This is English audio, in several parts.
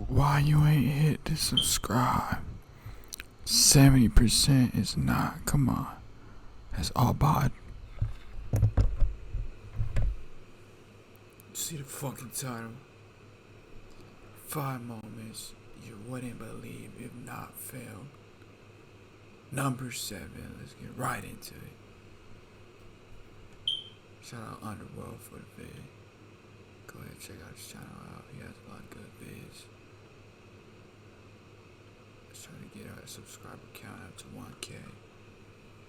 Why you ain't hit the subscribe? 70% is not. Come on. That's all bot. See the fucking title. 5 moments you wouldn't believe if not failed. Number 7. Let's get right into it. Shout out Underworld for the vid. Go ahead and check out his channel out. He has a lot of good vids. Let's try to get our subscriber count up to 1K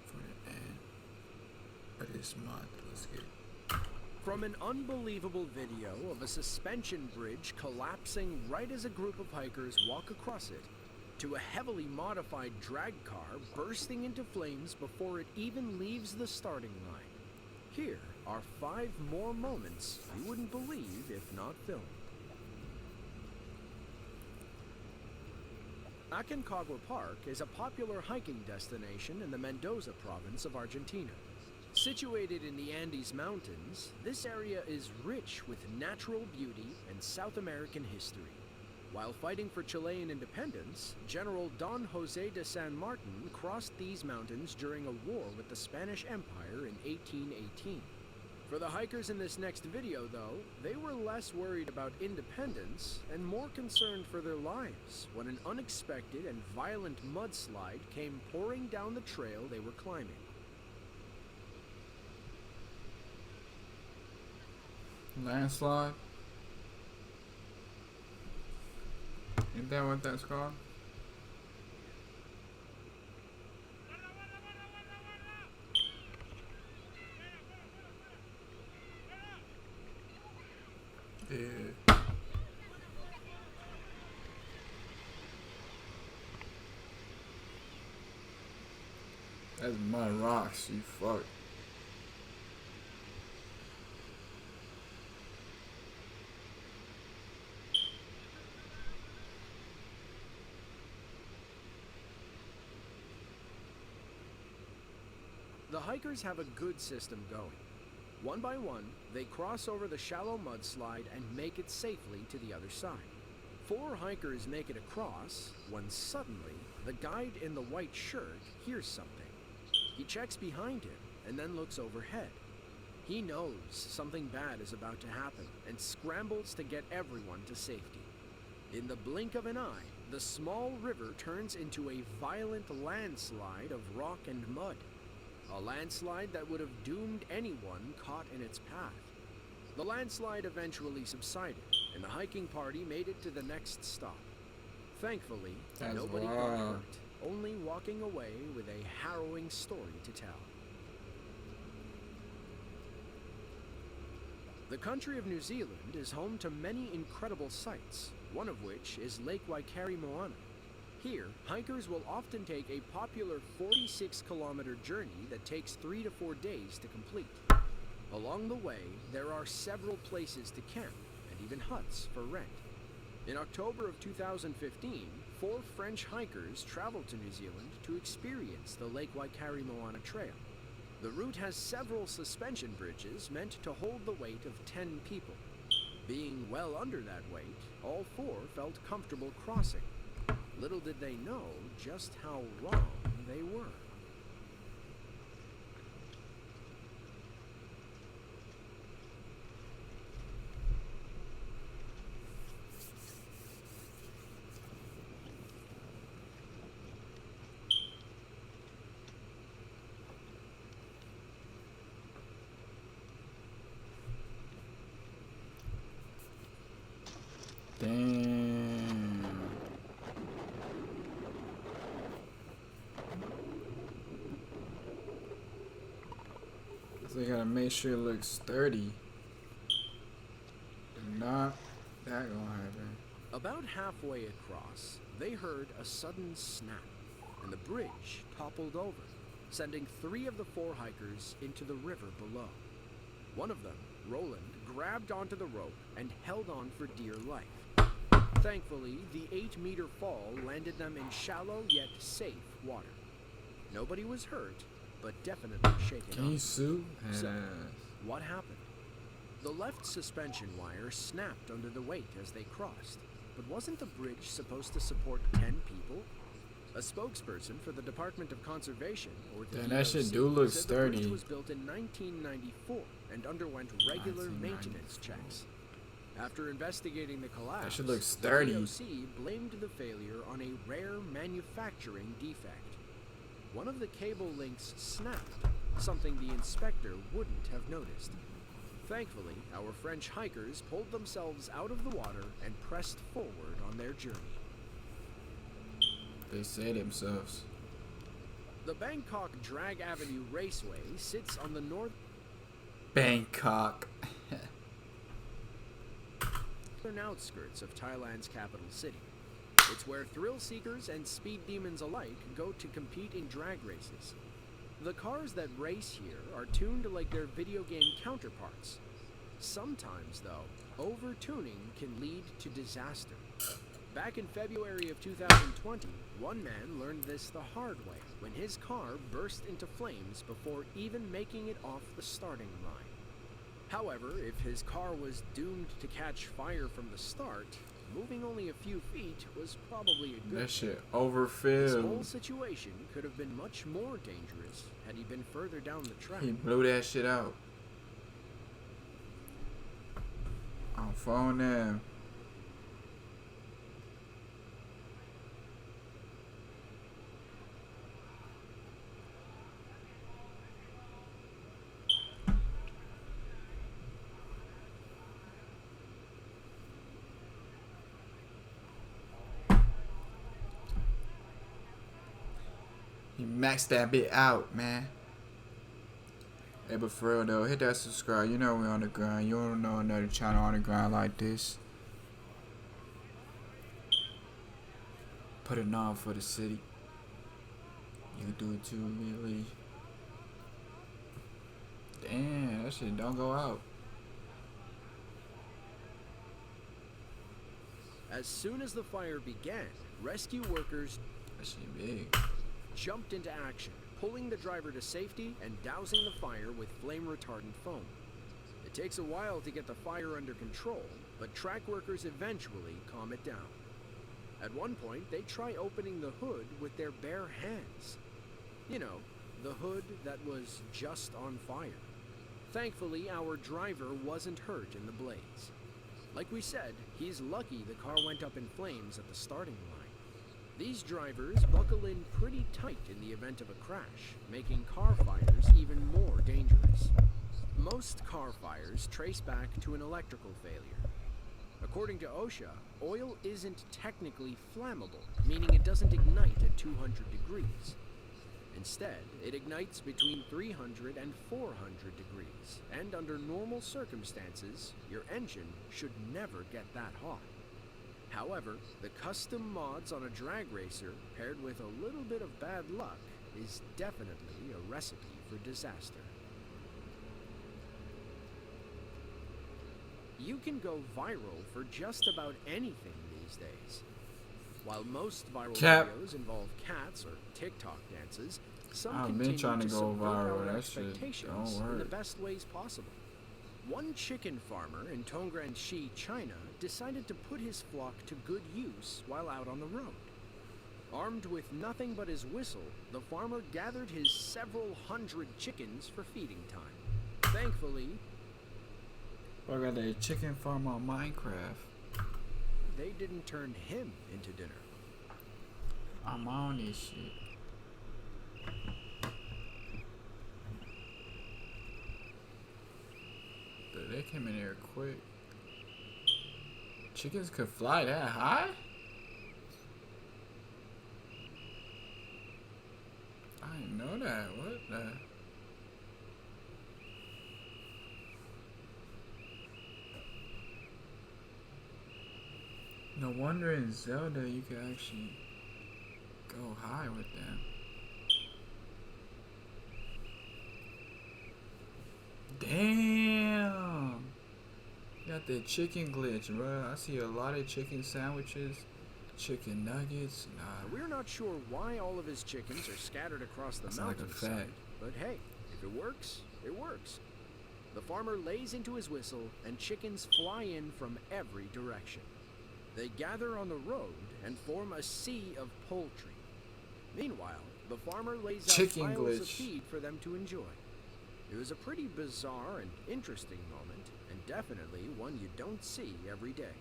for the end of this month. Let's get it. From an unbelievable video of a suspension bridge collapsing right as a group of hikers walk across it, to a heavily modified drag car bursting into flames before it even leaves the starting line. Here are 5 more moments you wouldn't believe if not filmed. Aconcagua Park is a popular hiking destination in the Mendoza province of Argentina. Situated in the Andes Mountains, this area is rich with natural beauty and South American history. While fighting for Chilean independence, General Don José de San Martin crossed these mountains during a war with the Spanish Empire in 1818. For the hikers in this next video, though, they were less worried about independence and more concerned for their lives when an unexpected and violent mudslide came pouring down the trail they were climbing. Landslide? Ain't that what that's called? Yeah. That's mud rocks, you fuck. The hikers have a good system going. One by one, they cross over the shallow mudslide and make it safely to the other side. 4 hikers make it across when suddenly, the guide in the white shirt hears something. He checks behind him and then looks overhead. He knows something bad is about to happen and scrambles to get everyone to safety. In the blink of an eye, the small river turns into a violent landslide of rock and mud. A landslide that would have doomed anyone caught in its path. The landslide eventually subsided, and the hiking party made it to the next stop. Thankfully, nobody got hurt, only walking away with a harrowing story to tell. The country of New Zealand is home to many incredible sights, one of which is Lake Waikaremoana. Here, hikers will often take a popular 46-kilometer journey that takes 3 to 4 days to complete. Along the way, there are several places to camp and even huts for rent. In October of 2015, 4 French hikers traveled to New Zealand to experience the Lake Waikaremoana Trail. The route has several suspension bridges meant to hold the weight of 10 people. Being well under that weight, all 4 felt comfortable crossing. Little did they know just how wrong they were. Damn. So you gotta make sure it looks sturdy. If not, that gonna happen. About halfway across, they heard a sudden snap, and the bridge toppled over, sending 3 of the 4 hikers into the river below. One of them, Roland, grabbed onto the rope and held on for dear life. Thankfully, the 8-meter fall landed them in shallow yet safe water. Nobody was hurt, but definitely shaken Can you up. sue? So, what happened? The left suspension wire snapped under the weight as they crossed, but wasn't the bridge supposed to support 10 people? A spokesperson for the Department of Conservation, or the Damn, that shit DOC, do look said the bridge sturdy. was built in 1994 and underwent regular maintenance 1994. checks. After investigating the collapse, That shit looks sturdy. the DOC blamed the failure on a rare manufacturing defect. One of the cable links snapped, something the inspector wouldn't have noticed. Thankfully, our French hikers pulled themselves out of the water and pressed forward on their journey. They say themselves. The Bangkok Drag Avenue Raceway sits on the northern Bangkok. outskirts of Thailand's capital city. It's where thrill seekers and speed demons alike go to compete in drag races. The cars that race here are tuned like their video game counterparts. Sometimes, though, over-tuning can lead to disaster. Back in February of 2020, one man learned this the hard way when his car burst into flames before even making it off the starting line. However, if his car was doomed to catch fire from the start, moving only a few feet was probably a good That shit This whole overfilled. situation could have been much more dangerous had he been further down the track. He blew that shit out. On phone them. He maxed that bit out, man. Hey, but for real though, hit that subscribe. You know we on the grind. You don't know another channel on the grind like this. Put it on for the city. You can do it too, immediately. Damn, that shit don't go out. As soon as the fire began, rescue workers That shit big. jumped into action, pulling the driver to safety and dousing the fire with flame-retardant foam. It takes a while to get the fire under control, but track workers eventually calm it down. At one point, they try opening the hood with their bare hands. You know, the hood that was just on fire. Thankfully, our driver wasn't hurt in the blaze. Like we said, he's lucky the car went up in flames at the starting line. These drivers buckle in pretty tight in the event of a crash, making car fires even more dangerous. Most car fires trace back to an electrical failure. According to OSHA, oil isn't technically flammable, meaning it doesn't ignite at 200 degrees. Instead, it ignites between 300 and 400 degrees, and under normal circumstances, your engine should never get that hot. However, the custom mods on a drag racer, paired with a little bit of bad luck, is definitely a recipe for disaster. You can go viral for just about anything these days. While most viral videos involve cats or TikTok dances, some I've been continue trying to go subvert viral. our That shit expectations don't in the work. best ways possible. One chicken farmer in Tongrenshi, China, decided to put his flock to good use while out on the road. Armed with nothing but his whistle, the farmer gathered his several hundred chickens for feeding time. Thankfully, I got that chicken farm on Minecraft. they didn't turn him into dinner. I'm on this shit. Dude, they came in here quick. Chickens could fly that high? I didn't know that. What the? No wonder in Zelda you could actually go high with them. Damn! Got the chicken glitch, bro. I see a lot of chicken sandwiches, chicken nuggets. Nah, We're not sure why all of his chickens are scattered across the That's like a mountainside, fact. but hey, if it works, it works. The farmer lays into his whistle, and chickens fly in from every direction. They gather on the road and form a sea of poultry. Meanwhile, the farmer lays out Chicken piles of glitch. feed for them to enjoy. It was a pretty bizarre and interesting moment, and definitely one you don't see every day.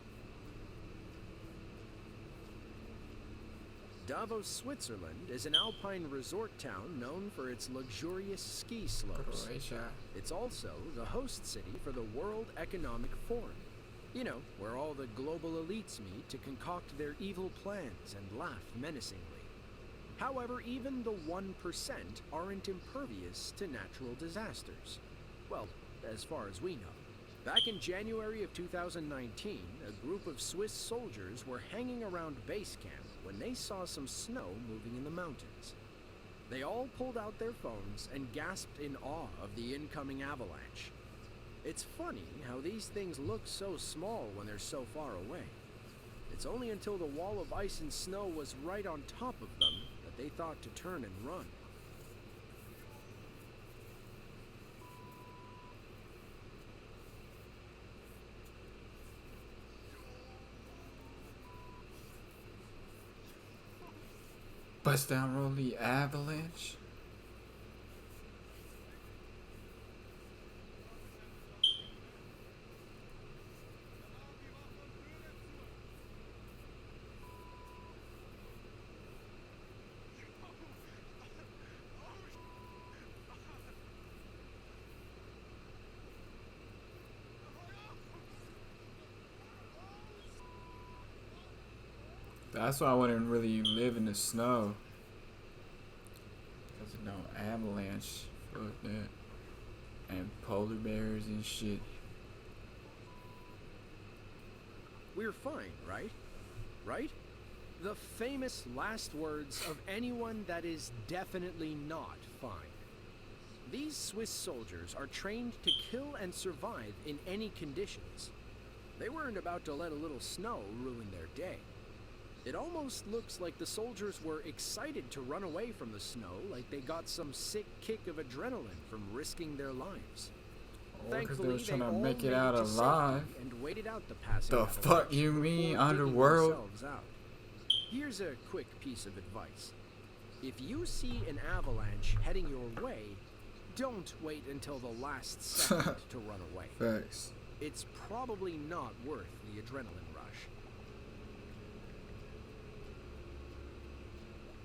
Davos, Switzerland is an alpine resort town known for its luxurious ski slopes. Croatia. It's also the host city for the World Economic Forum. You know, where all the global elites meet to concoct their evil plans and laugh menacingly. However, even the 1% aren't impervious to natural disasters. Well, as far as we know. Back in January of 2019, a group of Swiss soldiers were hanging around base camp when they saw some snow moving in the mountains. They all pulled out their phones and gasped in awe of the incoming avalanche. It's funny how these things look so small when they're so far away. It's only until the wall of ice and snow was right on top of them that they thought to turn and run. Bust down roll the avalanche. That's why I wouldn't really live in the snow. Cause of no avalanche. Fuck that. And polar bears and shit. We're fine, right? Right? The famous last words of anyone that is definitely not fine. These Swiss soldiers are trained to kill and survive in any conditions. They weren't about to let a little snow ruin their day. It almost looks like the soldiers were excited to run away from the snow, like they got some sick kick of adrenaline from risking their lives. Or because they was trying to all make it made out to alive. safety and waited out the passing The avalanche fuck you mean, before digging underworld? themselves out. Here's a quick piece of advice. If you see an avalanche heading your way, don't wait until the last second to run away. Facts. It's probably not worth the adrenaline rush.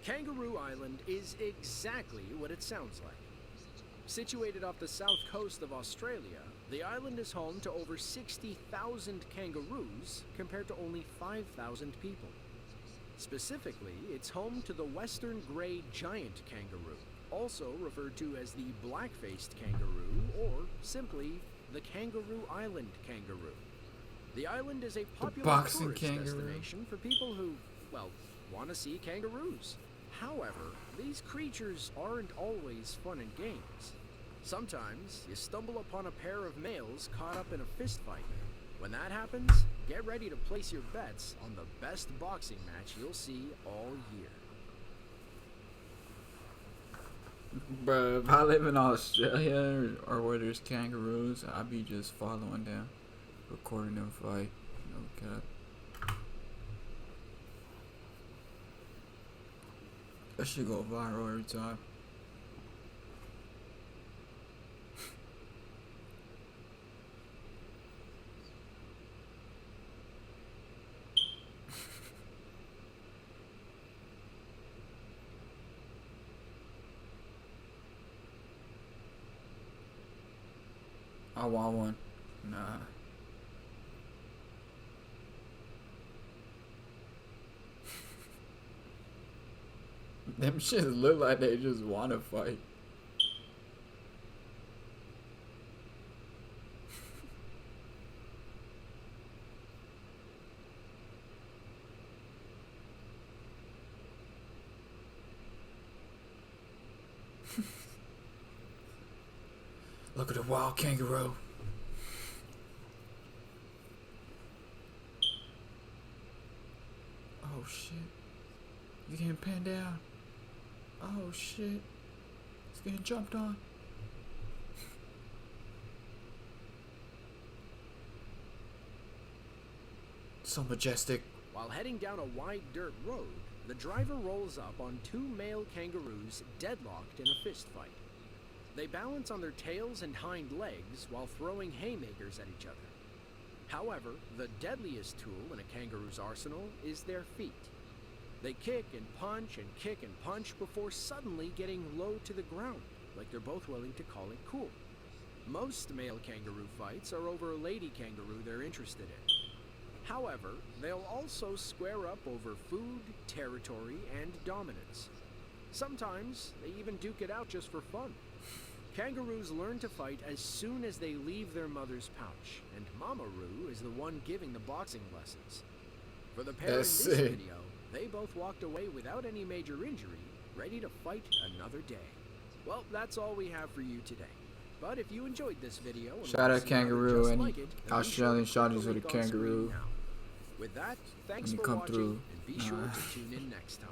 Kangaroo Island is exactly what it sounds like. Situated off the south coast of Australia, the island is home to over 60,000 kangaroos compared to only 5,000 people. Specifically, it's home to the western grey giant kangaroo, also referred to as the black-faced kangaroo or simply the Kangaroo Island kangaroo. The island is a popular boxing tourist kangaroo. destination for people who, well, want to see kangaroos. However, these creatures aren't always fun and games. Sometimes you stumble upon a pair of males caught up in a fist fight. When that happens, get ready to place your bets on the best boxing match you'll see all year. Bro, if I live in Australia or where there's kangaroos, I'd be just following them, recording them fight. No cap. That shit go viral every time. I want one. Nah. Them shits look like they just wanna fight. Look at the wild kangaroo. Oh shit. He's getting pinned down. Oh shit. He's getting jumped on. So majestic. While heading down a wide dirt road, the driver rolls up on two male kangaroos deadlocked in a fist fight. They balance on their tails and hind legs while throwing haymakers at each other. However, the deadliest tool in a kangaroo's arsenal is their feet. They kick and punch before suddenly getting low to the ground, like they're both willing to call it cool. Most male kangaroo fights are over a lady kangaroo they're interested in. However, they'll also square up over food, territory, and dominance. Sometimes they even duke it out just for fun. Kangaroos learn to fight as soon as they leave their mother's pouch, and Mama Roo is the one giving the boxing lessons. For the pair in this video, they both walked away without any major injury, ready to fight another day. Well, that's all we have for you today. But if you enjoyed this video, and shout out kangaroo and like it, Australian shotties with a kangaroo. With that, thanks for watching, and be sure to tune in next time.